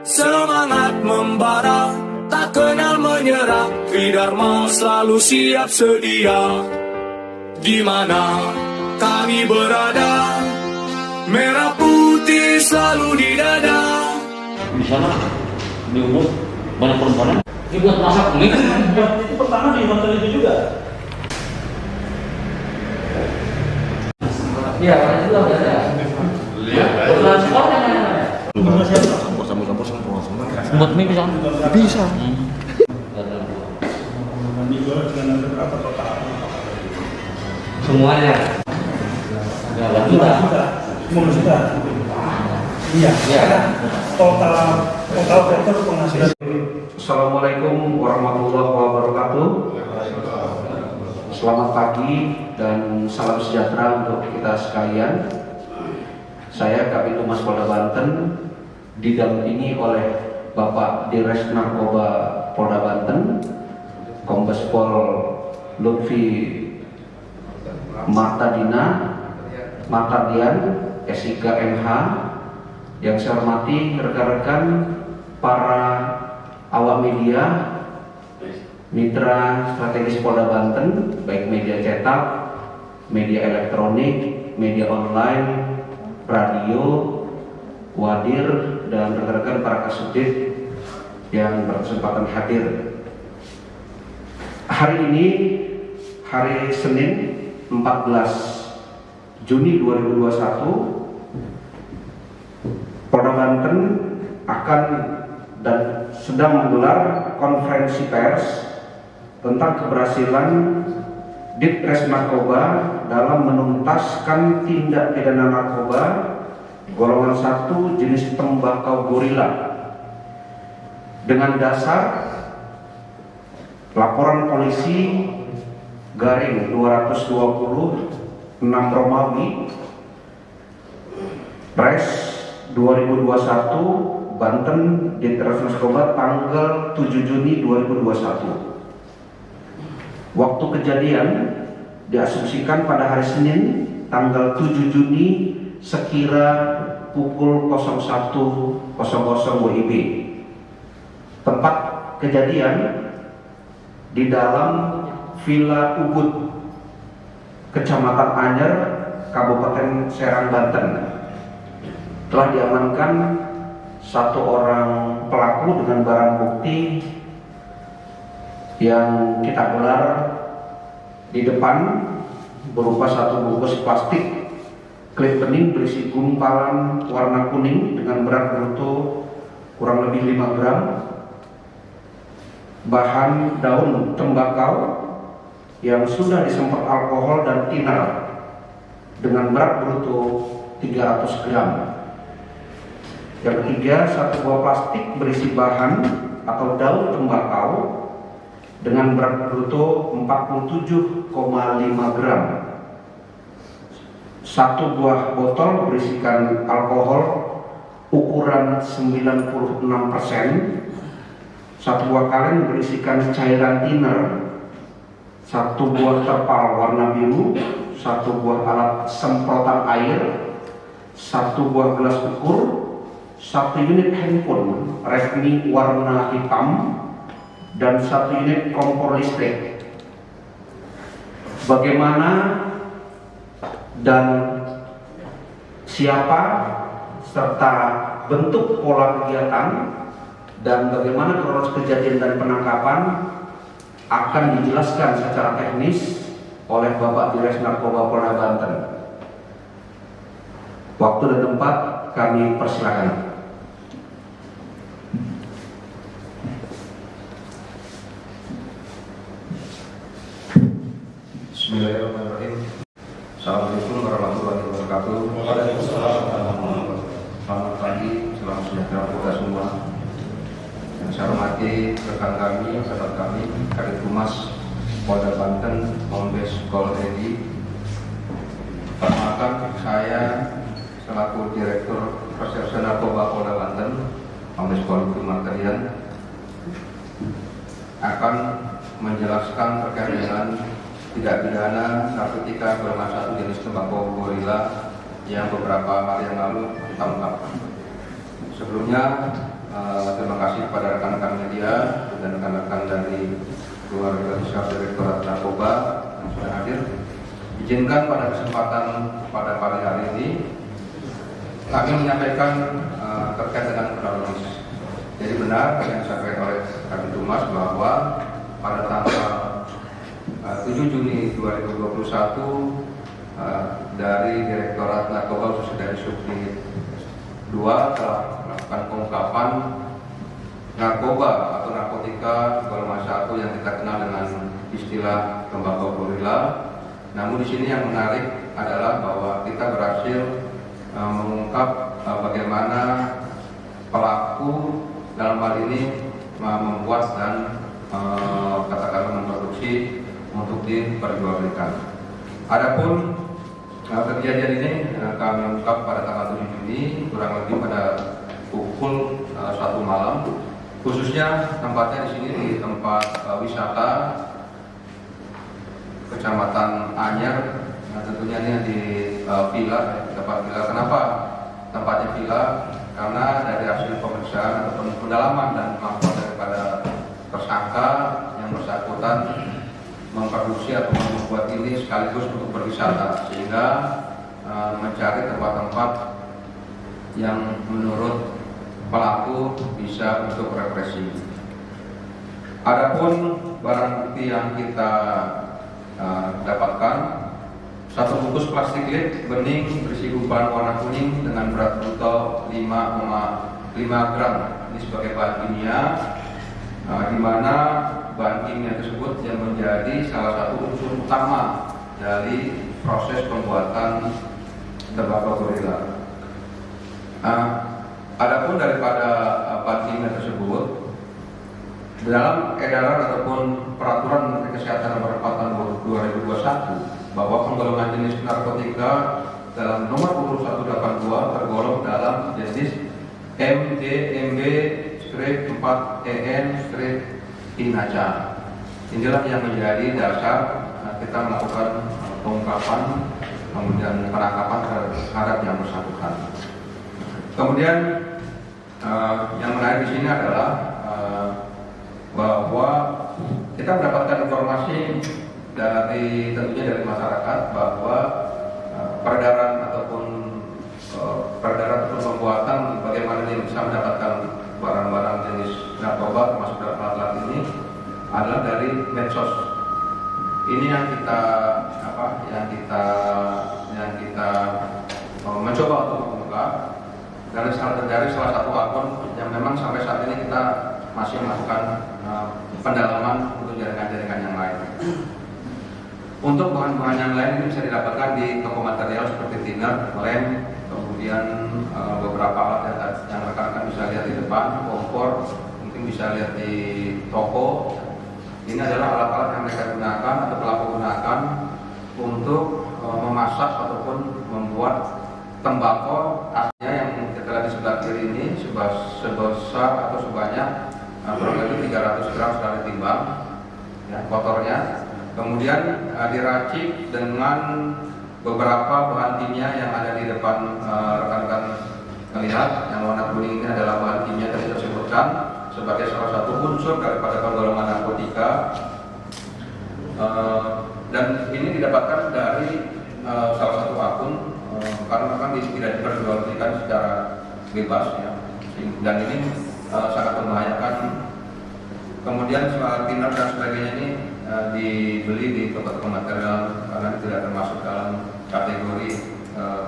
Semangat membara, tak kenal menyerah, Tridharma selalu siap sedia. Di mana kami berada, merah putih selalu di dada. Di sana, di umum, banyak perempuan. Ini buat masak mie. Itu pertama di hotel itu juga. Iya, ada juga ada. Lihat. Transport yang mana? Campur sama Buat mie bisa? bisa. Dijual dengan berapa total? Semuanya. Ya, Juta. 10 juta. Iya. Total faktor penghasilan. Assalamualaikum warahmatullahi wabarakatuh. Selamat pagi dan salam sejahtera untuk kita sekalian. Saya Kabid Humas Polda Banten didampingi oleh Bapak Dirres Narkoba Polda Banten, Kombes Pol Lutfi Martadian, SIK MH. Yang saya hormati rekan-rekan para awak media, mitra strategis Polda Banten, baik media cetak, media elektronik, media online, radio, wadir, dan rekan-rekan para kasubdit yang berkesempatan hadir. Hari ini, hari Senin 14 Juni 2021, Polda Banten akan dan sedang menggelar konferensi pers tentang keberhasilan Ditres Narkoba dalam menuntaskan tindak pidana narkoba golongan 1 jenis tembakau gorila dengan dasar laporan polisi garing 220 6 Romawi Pres 2021 Banten Ditres Narkoba tanggal 7 Juni 2021. Waktu kejadian diasumsikan pada hari Senin tanggal 7 Juni sekira pukul 01.00 WIB. Tempat kejadian di dalam Villa Ubud, Kecamatan Anyer, Kabupaten Serang, Banten. Telah diamankan satu orang pelaku dengan barang bukti yang kita gelar di depan berupa satu bungkus plastik klip bening berisi gumpalan warna kuning dengan berat bruto kurang lebih 5 gram, bahan daun tembakau yang sudah disemprot alkohol dan thinner dengan berat bruto 300 gram. Yang ketiga, satu buah plastik berisi bahan atau daun tembakau dengan berat bruto 47,5 gram. Satu buah botol berisikan alkohol ukuran 96%. Satu buah kaleng berisikan cairan thinner. Satu buah terpal warna biru. Satu buah alat semprotan air. Satu buah gelas ukur. Satu unit handphone Redmi warna hitam dan satu unit kompor listrik. Bagaimana dan siapa serta bentuk pola kegiatan dan bagaimana kronologis kejadian dan penangkapan akan dijelaskan secara teknis oleh Bapak Dirres Narkoba Polda Banten. Waktu dan tempat kami persilakan. Bismillahirrahmanirrahim. Assalamualaikum warahmatullahi wabarakatuh. Selamat pagi, selamat sejahtera kita semua. Yang saya hormati rekan kami, sahabat kami, Kabid Humas Polda Banten, Kombes Pol Edi. Perkenalkan, saya selaku Direktur Reserse Narkoba Polda Banten, Kombes Pol Lutfi Martadian, akan menjelaskan terkait dengan tindak pidana narkotika golongan 1 jenis tembakau gorila yang beberapa hari yang lalu ditangkap. Sebelumnya terima kasih kepada rekan-rekan media dan rekan-rekan dari keluarga besar Direktorat Narkoba yang sudah hadir. Izinkan pada kesempatan pada pagi hari ini kami menyampaikan terkait dengan kronologis. Jadi benar yang disampaikan oleh Kabid Humas bahwa pada tanggal 7 Juni 2021 dari Direktorat Narkoba khusus dari Subdit 2 telah melakukan pengungkapan narkoba atau narkotika golongan 1 yang kita kenal dengan istilah tembakau gorila. Namun di sini yang menarik adalah bahwa kita berhasil mengungkap bagaimana pelaku dalam hal ini membuat dan katakanlah memproduksi untuk diperjualbelikan. Adapun kejadian ini kami ungkap pada tanggal 7 Juni kurang lebih pada pukul 1 malam. Khususnya tempatnya di sini di tempat wisata Kecamatan Anyar. Nah, tentunya ini di villa, tempat villa. Kenapa tempatnya villa? Karena dari hasil pemeriksaan ataupun pendalaman dan kemampuan daripada tersangka yang bersangkutan memproduksi atau membuat ini sekaligus untuk berwisata, sehingga mencari tempat-tempat yang menurut pelaku bisa untuk represi. Adapun barang bukti yang kita dapatkan, satu bungkus plastik led bening berisi gumpalan warna kuning dengan berat bruto 5,5 gram. Ini sebagai bahan kimia, di mana bahan kimia tersebut yang menjadi salah satu unsur utama dari proses pembuatan tembakau gorila. Adapun daripada bahan kimia tersebut, dalam edaran ataupun peraturan Menteri Kesehatan nomor 4 tahun 2021 bahwa penggolongan jenis narkotika dalam nomor 2182 tergolong dalam jenis MDMB-4EN-INACA. Inilah yang menjadi dasar kita melakukan pengungkapan kemudian penangkapan terhadap yang bersangkutan. Kemudian yang menarik di sini adalah bahwa kita mendapatkan informasi dari tentunya dari masyarakat bahwa peredaran ataupun pembuatan bagaimana dia bisa mendapatkan barang-barang jenis narkoba termasuk dalam alat ini adalah dari medsos. Ini yang kita mencoba untuk mengungkap dari salah satu akun yang memang sampai saat ini kita masih melakukan pendalaman untuk jaringan-jaringan yang lain. Untuk bahan-bahan yang lain ini bisa didapatkan di toko material seperti thinner, lem, kemudian beberapa alat yang rekan-rekan bisa lihat di depan, kompor, mungkin bisa lihat di toko. Ini adalah alat-alat yang mereka gunakan atau pelaku gunakan untuk memasak ataupun membuat tembakau aslinya yang kita lihat di sebelah kiri ini sebesar atau sebanyak kurang lebih 300 gram setelah ditimbang ya, kotornya. Kemudian diracik dengan beberapa bahan kimia yang ada di depan rekan-rekan melihat. Yang warna kuning ini adalah bahan kimia yang saya sebutkan sebagai salah satu unsur daripada penggolongan narkotika, dan ini didapatkan dari salah satu akun karena kan tidak diperjualbelikan secara bebas ya, dan ini sangat membahayakan. Kemudian soal thinner dan sebagainya ini dibeli di toko-toko material karena tidak termasuk dalam kategori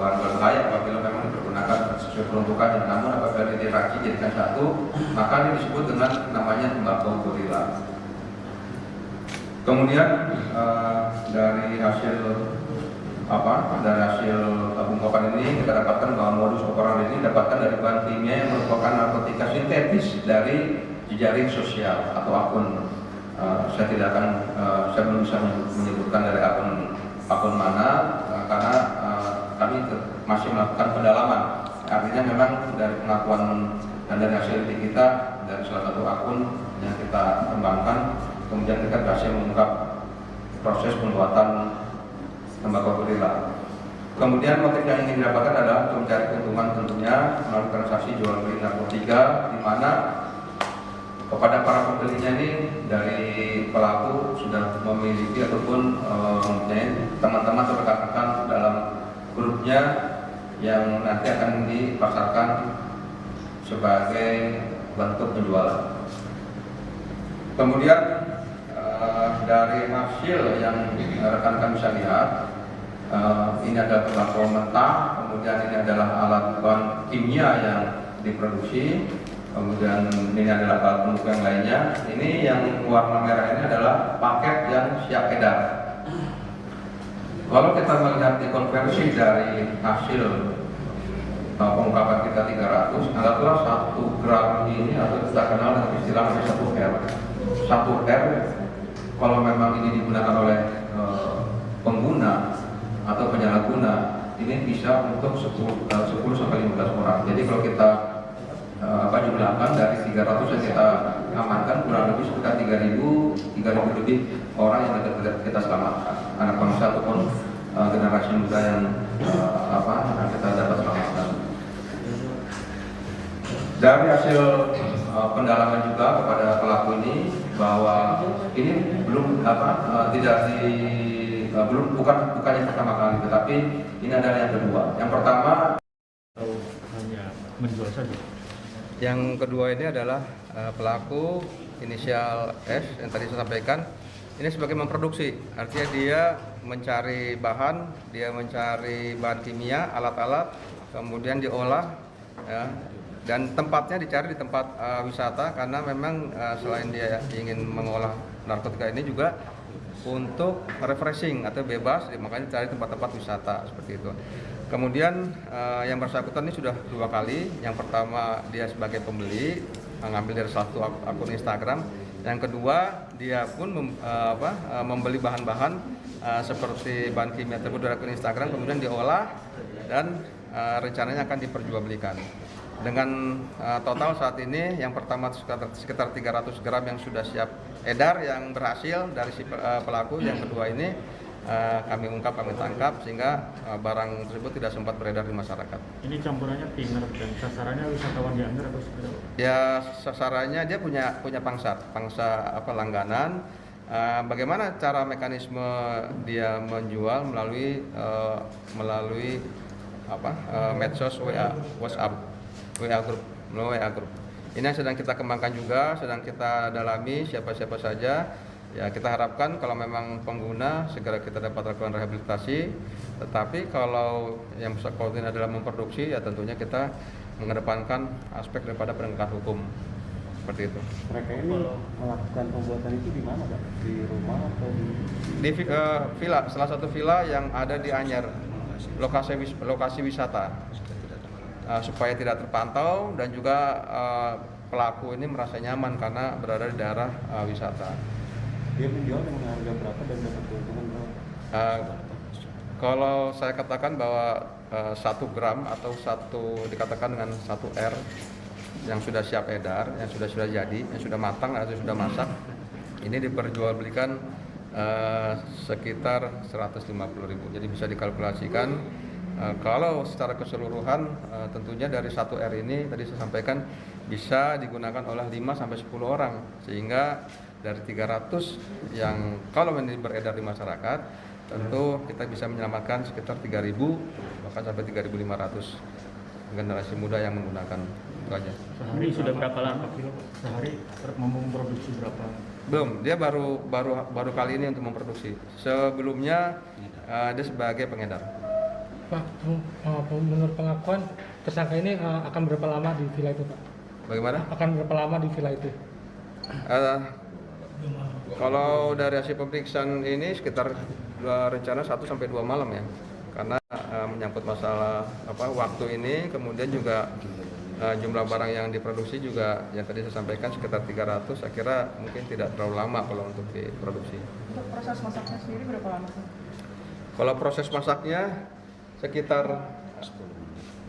bahan berbahaya apabila memang dipergunakan sesuai peruntukannya. Namun apabila diracik jadikan satu, maka ini disebut dengan namanya tembakau gorila. Kemudian dari hasil pengungkapan ini kita dapatkan bahwa modus operandi ini dapatkan dari bahan kimia yang merupakan narkotika sintetis dari jejaring sosial atau akun. Saya belum bisa menyebutkan dari akun mana karena kami masih melakukan pendalaman. Artinya memang dari pengakuan dan dari hasil kita dari salah satu akun yang kita kembangkan, kemudian kita berhasil mengungkap proses pembuatan tembakau gorila. Kemudian motif yang ingin didapatkan adalah untuk mencari keuntungan tentunya melalui transaksi jual beli narkotika, di mana kepada para pembelinya ini dari pelaku sudah memiliki ataupun mempunyai teman-teman atau rekan-rekan dalam grupnya yang nanti akan dipasarkan sebagai bentuk penjualan. Kemudian dari hasil yang rekan-rekan bisa lihat, ini adalah tembakau mentah, kemudian ini adalah alat bahan kimia yang diproduksi, kemudian ini adalah alat pendukung yang lainnya. Ini yang warna merah ini adalah paket yang siap edar. Kalau kita melihat dikonversi dari hasil pengungkapan kita 300, anggaplah 1 gram ini atau kita kenal dengan istilah 1 R. 1 R kalau memang ini digunakan oleh pengguna atau penyalahguna, ini bisa untuk 10 sampai 15 orang. Jadi kalau kita jumlahkan dari 300 yang kita amankan, kurang lebih sekitar 3.000 lebih orang yang kita selamatkan, anak bangsa ataupun generasi muda yang kita dapat selamatkan. Dari hasil pendalaman juga kepada pelaku ini bahwa ini belum bukan yang pertama kali, tetapi ini adalah yang kedua. Yang pertama hanya menjual saja. Yang kedua ini adalah pelaku inisial S yang tadi saya sampaikan, ini sebagai memproduksi, artinya dia mencari bahan kimia, alat-alat, kemudian diolah, ya, dan tempatnya dicari di tempat wisata, karena memang selain dia ingin mengolah narkotika ini juga untuk refreshing atau bebas, makanya cari tempat-tempat wisata seperti itu. Kemudian yang bersangkutan ini sudah 2 kali. Yang pertama dia sebagai pembeli, mengambil dari satu akun Instagram. Yang kedua dia pun membeli bahan-bahan seperti bahan kimia tersebut dari akun Instagram, kemudian diolah dan rencananya akan diperjualbelikan. Dengan total saat ini yang pertama sekitar 300 gram yang sudah siap edar yang berhasil dari si pelaku, yang kedua ini kami ungkap, kami tangkap sehingga barang tersebut tidak sempat beredar di masyarakat. Ini campurannya thinner dan sasarannya wisatawan di Anyer atau seperti apa? Ya, sasarannya dia punya pangsa langganan. Bagaimana cara mekanisme dia menjual melalui medsos WA group. Ini yang sedang kita kembangkan juga, sedang kita dalami siapa-siapa saja. Ya, kita harapkan kalau memang pengguna segera kita dapat lakukan rehabilitasi. Tetapi kalau yang bersangkutan adalah memproduksi, ya tentunya kita mengedepankan aspek daripada penegakan hukum. Seperti itu. Mereka ini melakukan pembuatan itu di mana, Pak? Di rumah atau di villa, salah satu villa yang ada di Anyer, lokasi wisata. Supaya tidak terpantau dan juga pelaku ini merasa nyaman karena berada di daerah wisata. Dia menjual dengan harga berapa dan dapat keuntungan berapa? Kalau saya katakan bahwa 1 gram atau dikatakan dengan 1 R yang sudah siap edar, yang sudah jadi, yang sudah matang atau sudah masak, ini diperjualbelikan sekitar 150.000. Jadi bisa dikalkulasikan kalau secara keseluruhan tentunya dari 1 R ini tadi saya sampaikan bisa digunakan oleh 5 sampai 10 orang, sehingga dari 300 yang kalau ini beredar di masyarakat, tentu kita bisa menyelamatkan sekitar 3.000 bahkan sampai 3.500 generasi muda yang menggunakan itu aja. Sehari sudah berapa lama kilo? Sehari memproduksi berapa? Belum, dia baru kali ini untuk memproduksi. Sebelumnya dia sebagai pengedar. Pak, menurut pengakuan tersangka ini akan berapa lama di villa itu, Pak? Bagaimana? Akan berapa lama di villa itu? Kalau dari hasil pemeriksaan ini sekitar rencana 1 sampai 2 malam ya, karena menyangkut masalah waktu ini, kemudian juga jumlah barang yang diproduksi juga yang tadi saya sampaikan sekitar 300, saya kira mungkin tidak terlalu lama kalau untuk diproduksi. Untuk proses masaknya sendiri berapa lama? Kalau proses masaknya sekitar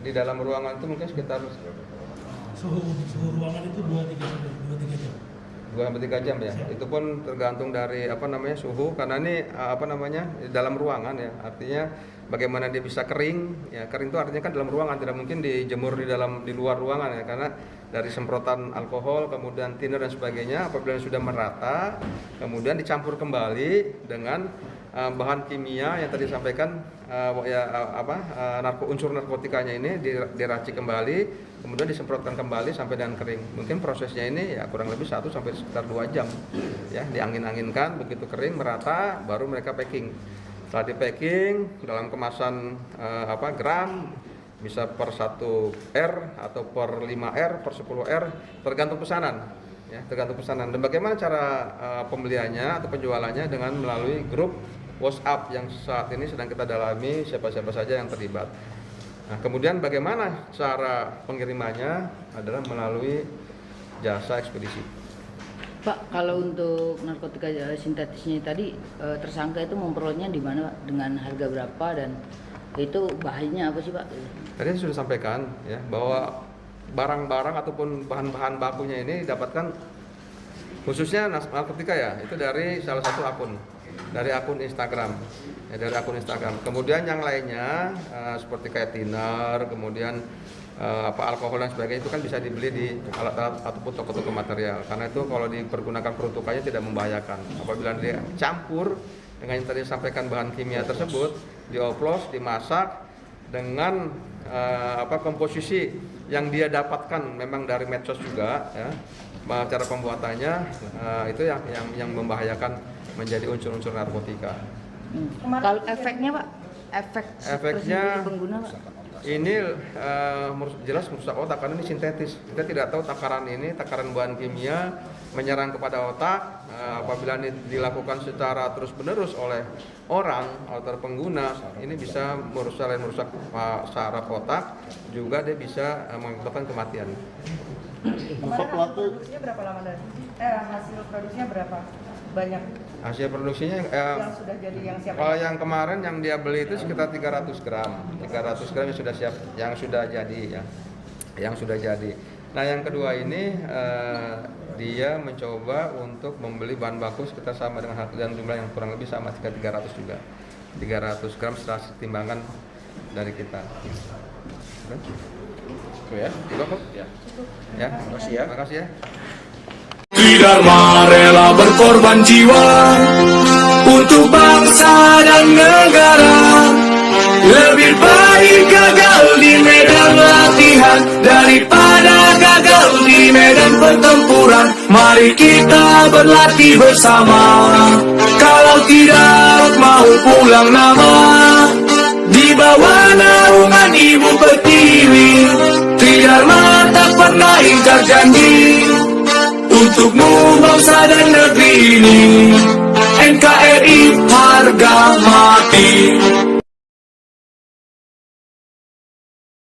di dalam ruangan itu mungkin sekitar suhu ruangan itu 2-3 jam. 2-3 jam ya. Itu pun tergantung dari suhu, karena ini dalam ruangan ya. Artinya bagaimana dia bisa kering ya. Kering itu artinya kan dalam ruangan, tidak mungkin dijemur di luar ruangan ya, karena dari semprotan alkohol, kemudian thinner dan sebagainya, apabila sudah merata, kemudian dicampur kembali dengan bahan kimia yang tadi disampaikan, unsur narkotikanya ini diracik kembali, kemudian disemprotkan kembali sampai dengan kering. Mungkin prosesnya ini ya kurang lebih 1 sampai sekitar 2 jam ya, diangin-anginkan, begitu kering merata baru mereka packing. Setelah di packing dalam kemasan gram, bisa per 1R atau per 5R, per 10R, tergantung pesanan ya, tergantung pesanan. Dan bagaimana cara pembeliannya atau penjualannya dengan melalui grup WhatsApp yang saat ini sedang kita dalami siapa-siapa saja yang terlibat. Nah, kemudian bagaimana cara pengirimannya adalah melalui jasa ekspedisi. Pak, kalau untuk narkotika sintetisnya tadi, tersangka itu memperolehnya di mana, dengan harga berapa, dan itu bahayanya apa sih Pak? Tadi saya sudah sampaikan ya, bahwa barang-barang ataupun bahan-bahan bakunya ini didapatkan khususnya narkotika ya, itu dari salah satu akun, dari akun Instagram ya, dari akun Instagram. Kemudian yang lainnya seperti kayak thinner, kemudian alkohol dan sebagainya, itu kan bisa dibeli di alat-alat ataupun toko-toko material, karena itu kalau dipergunakan peruntukannya tidak membahayakan. Apabila dia campur dengan yang tadi disampaikan bahan kimia tersebut, dioplos, dimasak dengan komposisi yang dia dapatkan memang dari medsos juga ya, cara pembuatannya itu yang membahayakan, menjadi unsur-unsur narkotika. Kalau efeknya Pak, efeknya pengguna Pak? Ini jelas merusak otak, karena ini sintetis. Kita tidak tahu takaran bahan kimia menyerang kepada otak. Apabila ini dilakukan secara terus-menerus oleh orang atau pengguna, ini bisa merusak saraf otak, juga dia bisa mengakibatkan kematian. Produksinya berapa lama dari? Hasil produksinya berapa banyak? Hasil produksinya yang sudah jadi, yang siap. Kalau yang kemarin yang dia beli itu sekitar 300 gram yang sudah siap, yang sudah jadi ya, yang sudah jadi. Nah yang kedua ini dia mencoba untuk membeli bahan baku sekitar sama dengan harga dan jumlah yang kurang lebih sama, sekitar 300 juga, 300 gram setelah timbangan dari kita. Oke ya, cukup ya. Ya, makasih ya. Dharma rela berkorban jiwa untuk bangsa dan negara. Lebih baik gagal di medan latihan daripada gagal di medan pertempuran. Mari kita berlatih bersama. Kalau tidak mau pulang nama, di bawah naungan Ibu Pertiwi, Tridharma tak pernah ingkar janji untukmu bangsa dan negeri ini.